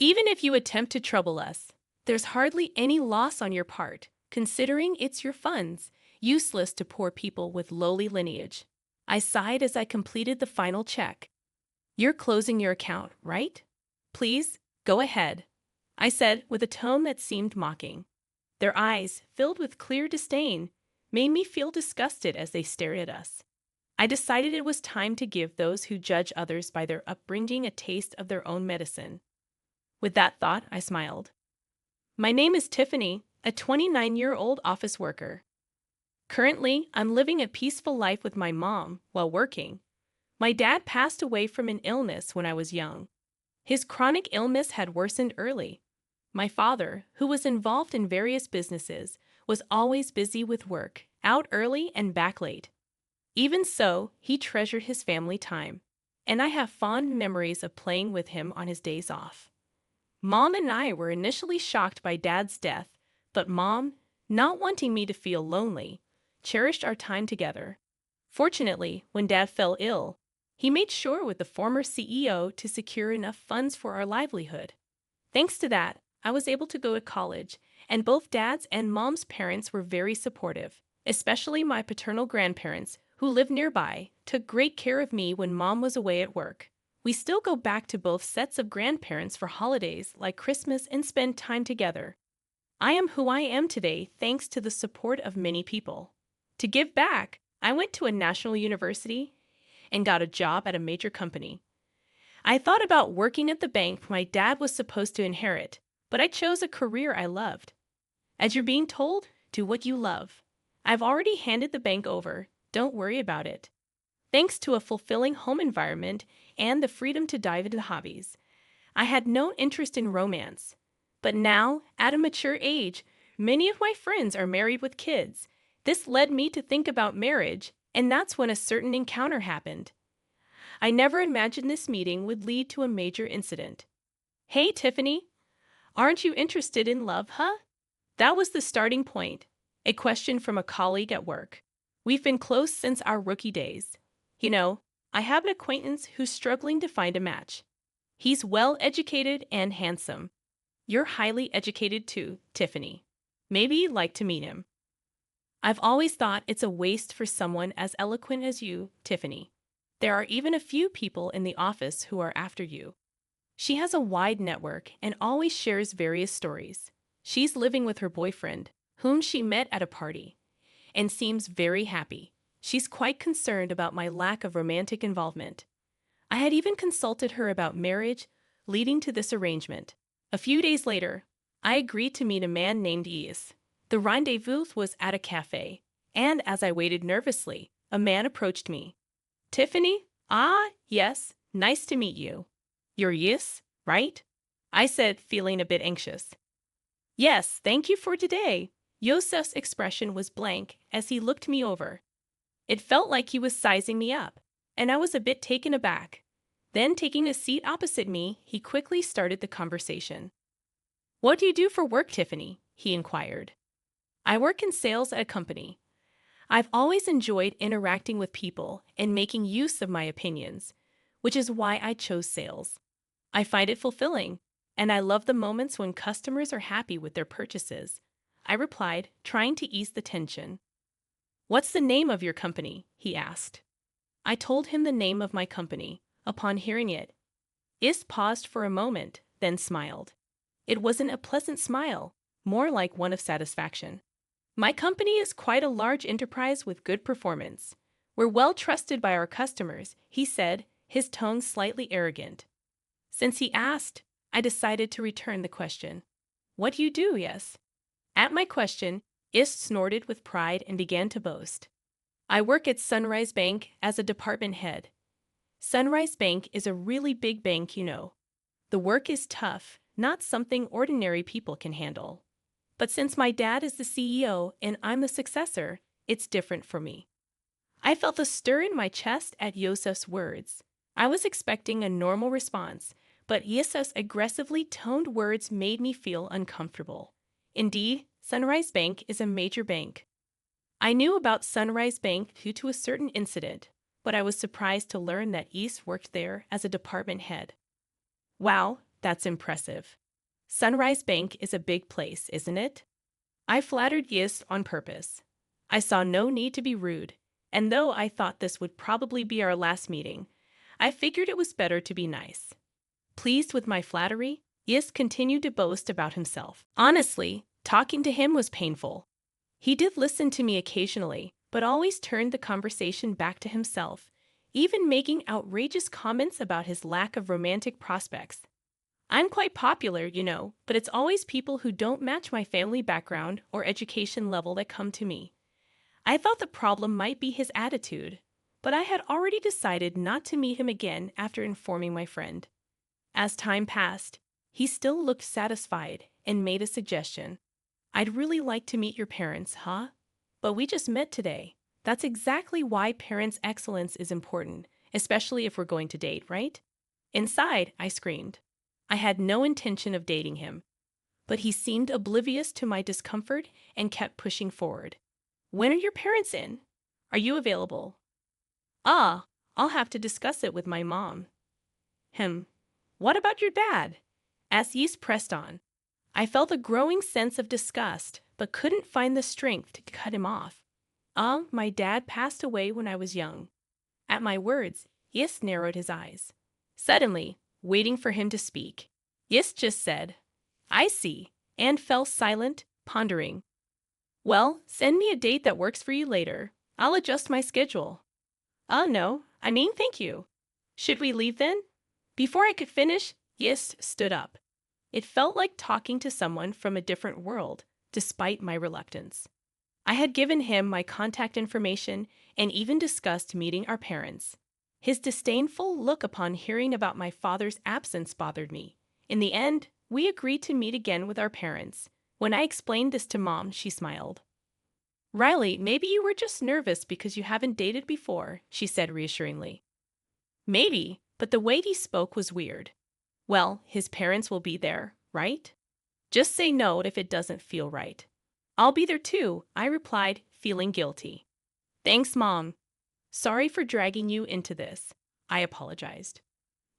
Even if you attempt to trouble us, there's hardly any loss on your part, considering it's your funds, useless to poor people with lowly lineage. I sighed as I completed the final check. You're closing your account, right? Please, go ahead, I said with a tone that seemed mocking. Their eyes, filled with clear disdain, made me feel disgusted as they stared at us. I decided it was time to give those who judge others by their upbringing a taste of their own medicine. With that thought, I smiled. My name is Tiffany, a 29-year-old office worker. Currently, I'm living a peaceful life with my mom while working. My dad passed away from an illness when I was young. His chronic illness had worsened early. My father, who was involved in various businesses, was always busy with work, out early and back late. Even so, he treasured his family time, and I have fond memories of playing with him on his days off. Mom and I were initially shocked by Dad's death, but Mom, not wanting me to feel lonely, cherished our time together. Fortunately, when Dad fell ill, he made sure with the former CEO to secure enough funds for our livelihood. Thanks to that, I was able to go to college, and both Dad's and Mom's parents were very supportive, especially my paternal grandparents, who lived nearby, took great care of me when Mom was away at work. We still go back to both sets of grandparents for holidays like Christmas and spend time together. I am who I am today thanks to the support of many people. To give back, I went to a national university and got a job at a major company. I thought about working at the bank my dad was supposed to inherit, but I chose a career I loved. As you're being told, do what you love. I've already handed the bank over, don't worry about it. Thanks to a fulfilling home environment and the freedom to dive into hobbies, I had no interest in romance. But now, at a mature age, many of my friends are married with kids. This led me to think about marriage, and that's when a certain encounter happened. I never imagined this meeting would lead to a major incident. Hey, Tiffany, aren't you interested in love, huh? That was the starting point, a question from a colleague at work. We've been close since our rookie days. I have an acquaintance who's struggling to find a match. He's well-educated and handsome. You're highly educated too, Tiffany. Maybe you'd like to meet him. I've always thought it's a waste for someone as eloquent as you, Tiffany. There are even a few people in the office who are after you. She has a wide network and always shares various stories. She's living with her boyfriend, whom she met at a party, and seems very happy. She's quite concerned about my lack of romantic involvement. I had even consulted her about marriage, leading to this arrangement. A few days later, I agreed to meet a man named Yves. The rendezvous was at a cafe, and as I waited nervously, a man approached me. Tiffany? Ah, yes, nice to meet you. You're Yves, right? I said, feeling a bit anxious. Yes, thank you for today. Yosef's expression was blank as he looked me over. It felt like he was sizing me up, and I was a bit taken aback. Then, taking a seat opposite me, he quickly started the conversation. What do you do for work, Tiffany? He inquired. I work in sales at a company. I've always enjoyed interacting with people and making use of my opinions, which is why I chose sales. I find it fulfilling, and I love the moments when customers are happy with their purchases, I replied, trying to ease the tension. What's the name of your company? He asked. I told him the name of my company. Upon hearing it, Is paused for a moment, then smiled. It wasn't a pleasant smile, more like one of satisfaction. My company is quite a large enterprise with good performance. We're well trusted by our customers, he said, his tone slightly arrogant. Since he asked, I decided to return the question. What do you do, yes? At my question, Is snorted with pride and began to boast. I work at Sunrise Bank as a department head. Sunrise Bank is a really big bank, The work is tough, not something ordinary people can handle. But since my dad is the CEO and I'm the successor, it's different for me. I felt a stir in my chest at Yosef's words. I was expecting a normal response, but Yosef's aggressively toned words made me feel uncomfortable. Indeed, Sunrise Bank is a major bank. I knew about Sunrise Bank due to a certain incident, but I was surprised to learn that East worked there as a department head. Wow, That's impressive. Sunrise Bank is a big place, isn't it? I flattered Yes on purpose. I saw no need to be rude, and though I thought this would probably be our last meeting, I figured it was better to be nice. Pleased with my flattery, Yes continued to boast about himself. Honestly, talking to him was painful. He did listen to me occasionally, but always turned the conversation back to himself, even making outrageous comments about his lack of romantic prospects. I'm quite popular, but it's always people who don't match my family background or education level that come to me. I thought the problem might be his attitude, but I had already decided not to meet him again after informing my friend. As time passed, he still looked satisfied and made a suggestion. I'd really like to meet your parents, huh? But we just met today. That's exactly why parents' excellence is important, especially if we're going to date, right? Inside, I screamed. I had no intention of dating him, but he seemed oblivious to my discomfort and kept pushing forward. When are your parents in? Are you available? Ah, I'll have to discuss it with my mom. What about your dad? As Yeast pressed on, I felt a growing sense of disgust, but couldn't find the strength to cut him off. My dad passed away when I was young. At my words, Yeast narrowed his eyes. Suddenly, waiting for him to speak, Yeast just said, I see, and fell silent, pondering. Well, send me a date that works for you later. I'll adjust my schedule. No, thank you. Should we leave then? Before I could finish, Yeast stood up. It felt like talking to someone from a different world, despite my reluctance. I had given him my contact information and even discussed meeting our parents. His disdainful look upon hearing about my father's absence bothered me. In the end, we agreed to meet again with our parents. When I explained this to Mom, she smiled. Riley, maybe you were just nervous because you haven't dated before, she said reassuringly. Maybe, but the way he spoke was weird. Well, his parents will be there, right? Just say no if it doesn't feel right. I'll be there too, I replied, feeling guilty. Thanks, Mom. Sorry for dragging you into this, I apologized.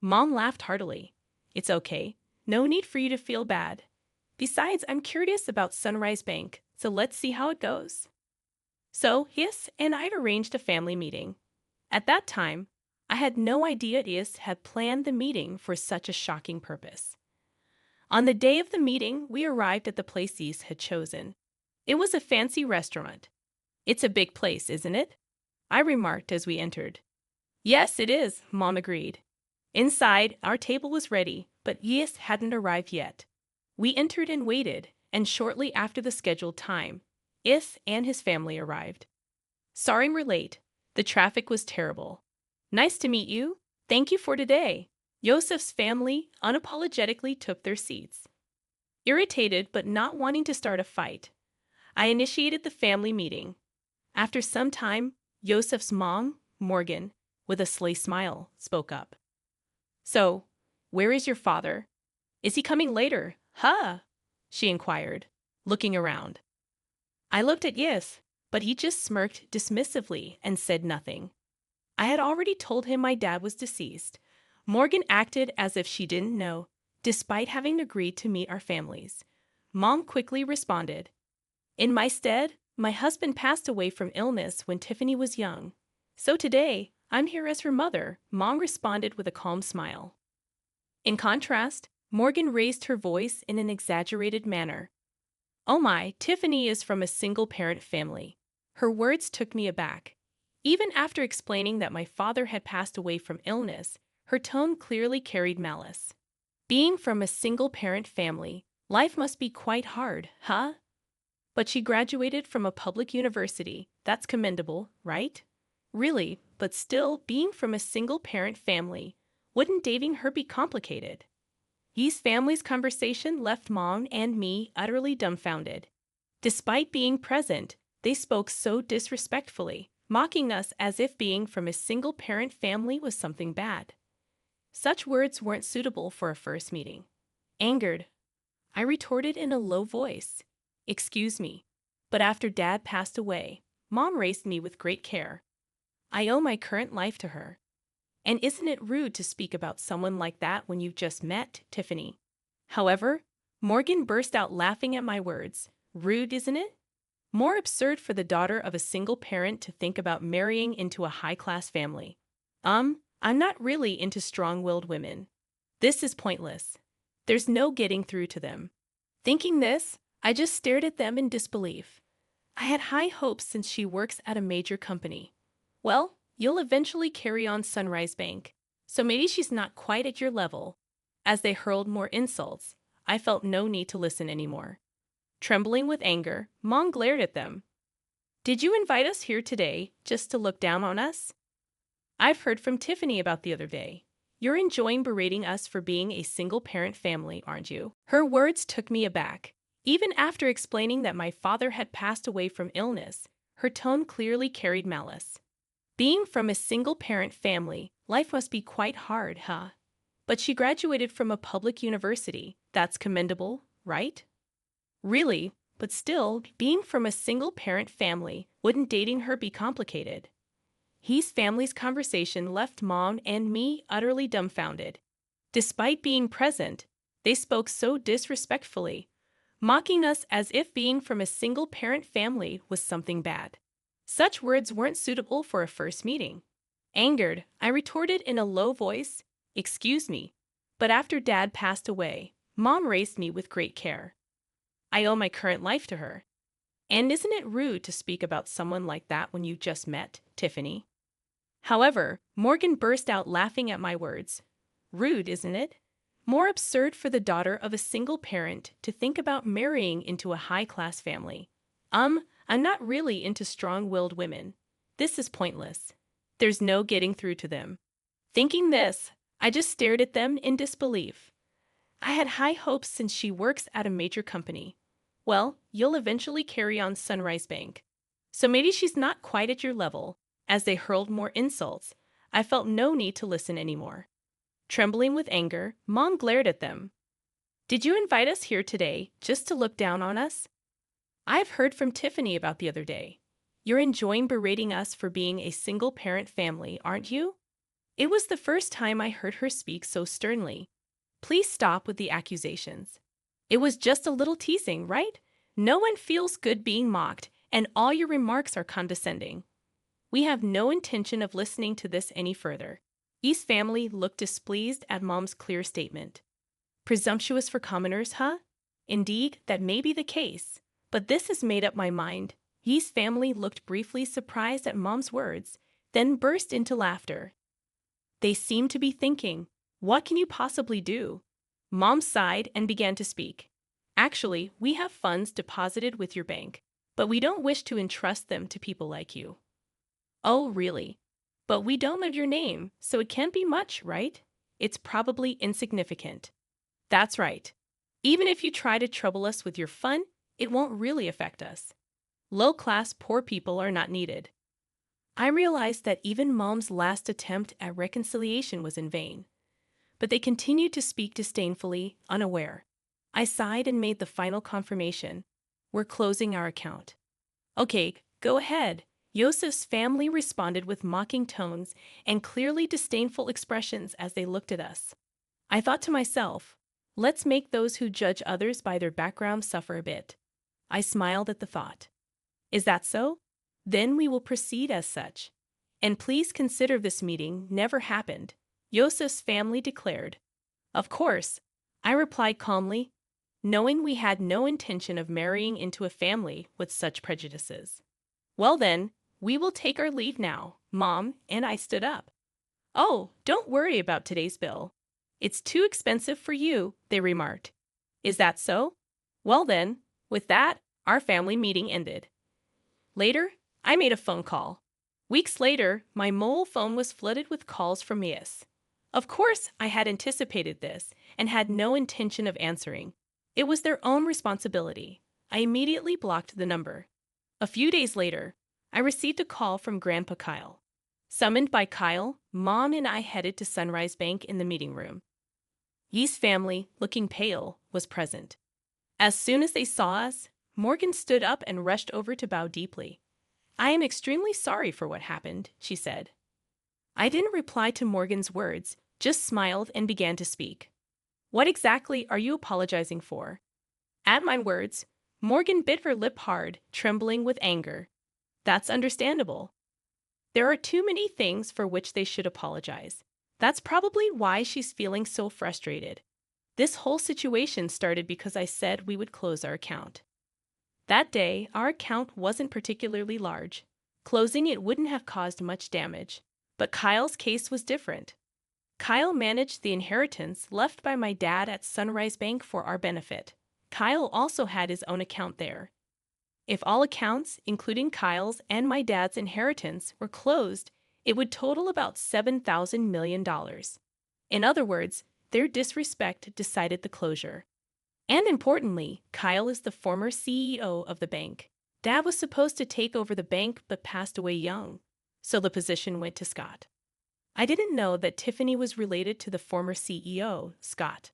Mom laughed heartily. It's okay. No need for you to feel bad. Besides, I'm curious about Sunrise Bank, so let's see how it goes. So, Hiss and I'd arranged a family meeting. At that time, I had no idea Hiss had planned the meeting for such a shocking purpose. On the day of the meeting, we arrived at the place Hiss had chosen. It was a fancy restaurant. It's a big place, isn't it? I remarked as we entered. Yes, it is, Mom agreed. Inside, our table was ready, but Yiss hadn't arrived yet. We entered and waited, and shortly after the scheduled time, Is and his family arrived. Sorry we're late. The traffic was terrible. Nice to meet you. Thank you for today. Yosef's family unapologetically took their seats. Irritated but not wanting to start a fight, I initiated the family meeting. After some time, Yosef's mom, Morgan, with a sly smile, spoke up. So, where is your father? Is he coming later? Huh? She inquired, looking around. I looked at Yes, but he just smirked dismissively and said nothing. I had already told him my dad was deceased. Morgan acted as if she didn't know, despite having agreed to meet our families. Mom quickly responded. In my stead, my husband passed away from illness when Tiffany was young. So today, I'm here as her mother, Mom responded with a calm smile. In contrast, Morgan raised her voice in an exaggerated manner. Oh my, Tiffany is from a single-parent family. Her words took me aback. Even after explaining that my father had passed away from illness, her tone clearly carried malice. Being from a single-parent family, life must be quite hard, huh? But she graduated from a public university. That's commendable, right? Really, but still, being from a single-parent family, wouldn't dating her be complicated? Ye's family's conversation left Mom and me utterly dumbfounded. Despite being present, they spoke so disrespectfully, mocking us as if being from a single-parent family was something bad. Such words weren't suitable for a first meeting. Angered, I retorted in a low voice. Excuse me, but after Dad passed away, Mom raised me with great care. I owe my current life to her. And isn't it rude to speak about someone like that when you've just met, Tiffany? However, Morgan burst out laughing at my words. Rude, isn't it? More absurd for the daughter of a single parent to think about marrying into a high-class family. I'm not really into strong-willed women. This is pointless. There's no getting through to them. Thinking this, I just stared at them in disbelief. I had high hopes since she works at a major company. Well, you'll eventually carry on Sunrise Bank, so maybe she's not quite at your level. As they hurled more insults, I felt no need to listen anymore. Trembling with anger, Mom glared at them. Did you invite us here today just to look down on us? I've heard from Tiffany about the other day. You're enjoying berating us for being a single-parent family, aren't you? Her words took me aback. Even after explaining that my father had passed away from illness, her tone clearly carried malice. Being from a single-parent family, life must be quite hard, huh? But she graduated from a public university. That's commendable, right? Really, but still, being from a single-parent family, wouldn't dating her be complicated? His family's conversation left Mom and me utterly dumbfounded. Despite being present, they spoke so disrespectfully, mocking us as if being from a single-parent family was something bad. Such words weren't suitable for a first meeting. Angered, I retorted in a low voice, "Excuse me, but after Dad passed away, Mom raised me with great care. I owe my current life to her. And isn't it rude to speak about someone like that when you just met, Tiffany?" However, Morgan burst out laughing at my words. Rude, isn't it? More absurd for the daughter of a single parent to think about marrying into a high-class family. I'm not really into strong-willed women. This is pointless. There's no getting through to them. Thinking this, I just stared at them in disbelief. I had high hopes since she works at a major company. Well, you'll eventually carry on Sunrise Bank, so maybe she's not quite at your level. As they hurled more insults, I felt no need to listen anymore. Trembling with anger, Mom glared at them. Did you invite us here today just to look down on us? I've heard from Tiffany about the other day. You're enjoying berating us for being a single-parent family, aren't you? It was the first time I heard her speak so sternly. Please stop with the accusations. It was just a little teasing, right? No one feels good being mocked, and all your remarks are condescending. We have no intention of listening to this any further. E's family looked displeased at Mom's clear statement. Presumptuous for commoners, huh? Indeed, that may be the case, but this has made up my mind. E's family looked briefly surprised at Mom's words, then burst into laughter. They seemed to be thinking, what can you possibly do? Mom sighed and began to speak. Actually, we have funds deposited with your bank, but we don't wish to entrust them to people like you. Oh, really? But we don't know your name, so it can't be much, right? It's probably insignificant. That's right. Even if you try to trouble us with your fun, it won't really affect us. Low-class poor people are not needed. I realized that even Mom's last attempt at reconciliation was in vain. But they continued to speak disdainfully, unaware. I sighed and made the final confirmation. We're closing our account. Okay, go ahead. Yosef's family responded with mocking tones and clearly disdainful expressions as they looked at us. I thought to myself, let's make those who judge others by their background suffer a bit. I smiled at the thought. Is that so? Then we will proceed as such. And please consider this meeting never happened, Yosef's family declared. Of course, I replied calmly, knowing we had no intention of marrying into a family with such prejudices. Well then, we will take our leave now, Mom, and I stood up. Oh, don't worry about today's bill. It's too expensive for you, they remarked. Is that so? Well then, with that, our family meeting ended. Later, I made a phone call. Weeks later, my mobile phone was flooded with calls from Yes. Of course, I had anticipated this and had no intention of answering. It was their own responsibility. I immediately blocked the number. A few days later, I received a call from Grandpa Kyle. Summoned by Kyle, Mom and I headed to Sunrise Bank in the meeting room. Ye's family, looking pale, was present. As soon as they saw us, Morgan stood up and rushed over to bow deeply. I am extremely sorry for what happened, she said. I didn't reply to Morgan's words, just smiled and began to speak. What exactly are you apologizing for? At my words, Morgan bit her lip hard, trembling with anger. That's understandable. There are too many things for which they should apologize. That's probably why she's feeling so frustrated. This whole situation started because I said we would close our account. That day, our account wasn't particularly large. Closing it wouldn't have caused much damage. But Kyle's case was different. Kyle managed the inheritance left by my dad at Sunrise Bank for our benefit. Kyle also had his own account there. If all accounts, including Kyle's and my dad's inheritance, were closed, it would total about $7,000 million. In other words, their disrespect decided the closure. And importantly, Kyle is the former CEO of the bank. Dad was supposed to take over the bank but passed away young, so the position went to Scott. I didn't know that Tiffany was related to the former CEO, Scott.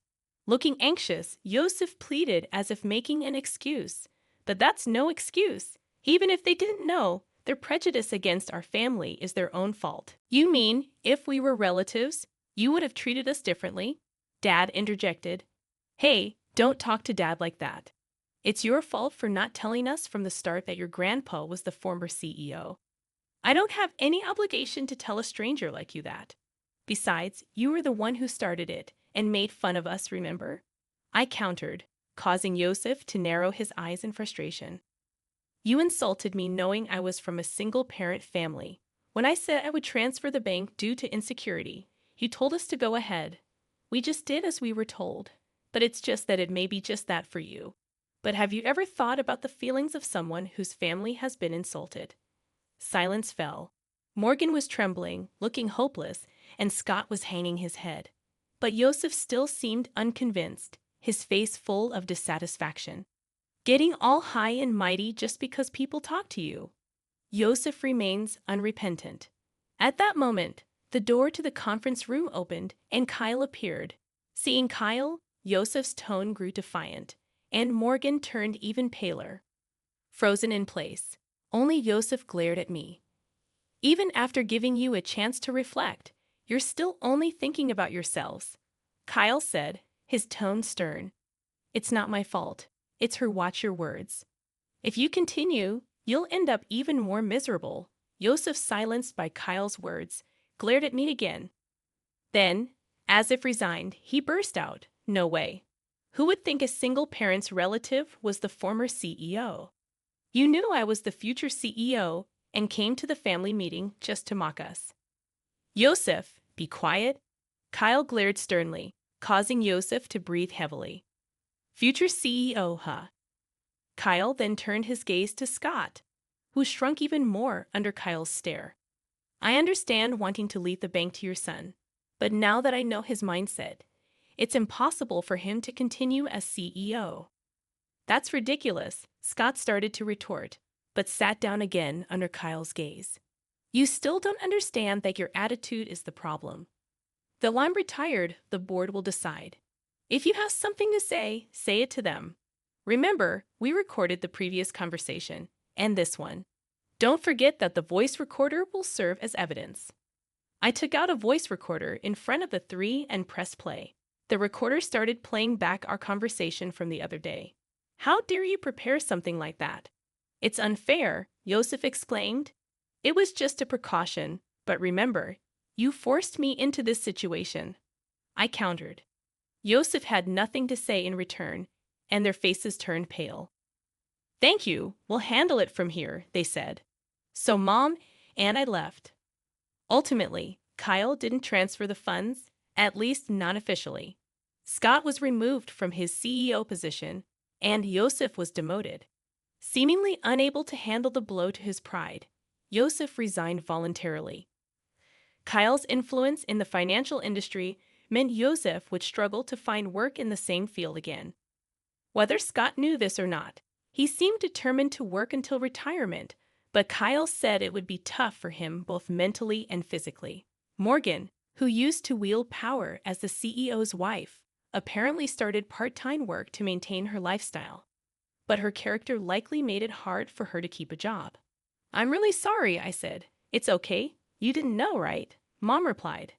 Looking anxious, Yosef pleaded as if making an excuse. But that's no excuse. Even if they didn't know, their prejudice against our family is their own fault. You mean, if we were relatives, you would have treated us differently? Dad interjected. Hey, don't talk to Dad like that. It's your fault for not telling us from the start that your grandpa was the former CEO. I don't have any obligation to tell a stranger like you that. Besides, you were the one who started it and made fun of us, remember? I countered, causing Yosef to narrow his eyes in frustration. You insulted me knowing I was from a single-parent family. When I said I would transfer the bank due to insecurity, you told us to go ahead. We just did as we were told. But it's just that it may be just that for you. But have you ever thought about the feelings of someone whose family has been insulted? Silence fell. Morgan was trembling, looking hopeless, and Scott was hanging his head. But Yosef still seemed unconvinced, his face full of dissatisfaction. Getting all high and mighty just because people talk to you. Yosef remains unrepentant. At that moment, the door to the conference room opened and Kyle appeared. Seeing Kyle, Yosef's tone grew defiant, and Morgan turned even paler. Frozen in place, only Yosef glared at me. Even after giving you a chance to reflect, you're still only thinking about yourselves. Kyle said, his tone stern. It's not my fault. It's her. Watch your words. If you continue, you'll end up even more miserable. Yosef, silenced by Kyle's words, glared at me again. Then, as if resigned, he burst out, no way. Who would think a single parent's relative was the former CEO? You knew I was the future CEO and came to the family meeting just to mock us. Yosef, be quiet. Kyle glared sternly, causing Yosef to breathe heavily. Future CEO, huh? Kyle then turned his gaze to Scott, who shrunk even more under Kyle's stare. I understand wanting to leave the bank to your son, but now that I know his mindset, it's impossible for him to continue as CEO. That's ridiculous, Scott started to retort, but sat down again under Kyle's gaze. You still don't understand that your attitude is the problem. Though I'm retired, the board will decide. If you have something to say it to them. Remember, we recorded the previous conversation, and this one. Don't forget that the voice recorder will serve as evidence. I took out a voice recorder in front of the three and pressed play. The recorder started playing back our conversation from the other day. How dare you prepare something like that? It's unfair, Yosef exclaimed. It was just a precaution, but remember, you forced me into this situation. I countered. Yosef had nothing to say in return, and their faces turned pale. Thank you, we'll handle it from here, they said. So Mom and I left. Ultimately, Kyle didn't transfer the funds, at least not officially. Scott was removed from his CEO position, and Yosef was demoted. Seemingly unable to handle the blow to his pride, Yosef resigned voluntarily. Kyle's influence in the financial industry meant Yosef would struggle to find work in the same field again. Whether Scott knew this or not, he seemed determined to work until retirement, but Kyle said it would be tough for him both mentally and physically. Morgan, who used to wield power as the CEO's wife, apparently started part-time work to maintain her lifestyle. But her character likely made it hard for her to keep a job. I'm really sorry, I said. It's okay. You didn't know, right? Mom replied.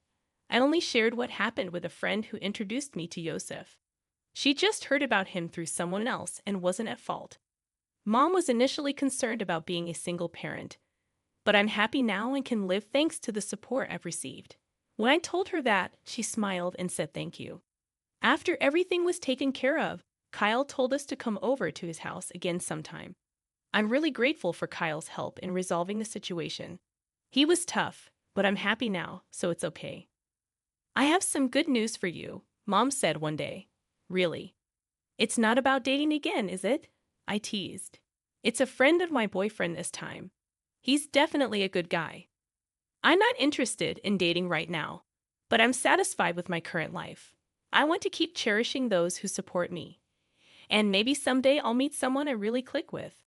I only shared what happened with a friend who introduced me to Yosef. She just heard about him through someone else and wasn't at fault. Mom was initially concerned about being a single parent, but I'm happy now and can live thanks to the support I've received. When I told her that, she smiled and said thank you. After everything was taken care of, Kyle told us to come over to his house again sometime. I'm really grateful for Kyle's help in resolving the situation. He was tough, but I'm happy now, so it's okay. I have some good news for you, Mom said one day. Really? It's not about dating again, is it? I teased. It's a friend of my boyfriend this time. He's definitely a good guy. I'm not interested in dating right now, but I'm satisfied with my current life. I want to keep cherishing those who support me. And maybe someday I'll meet someone I really click with.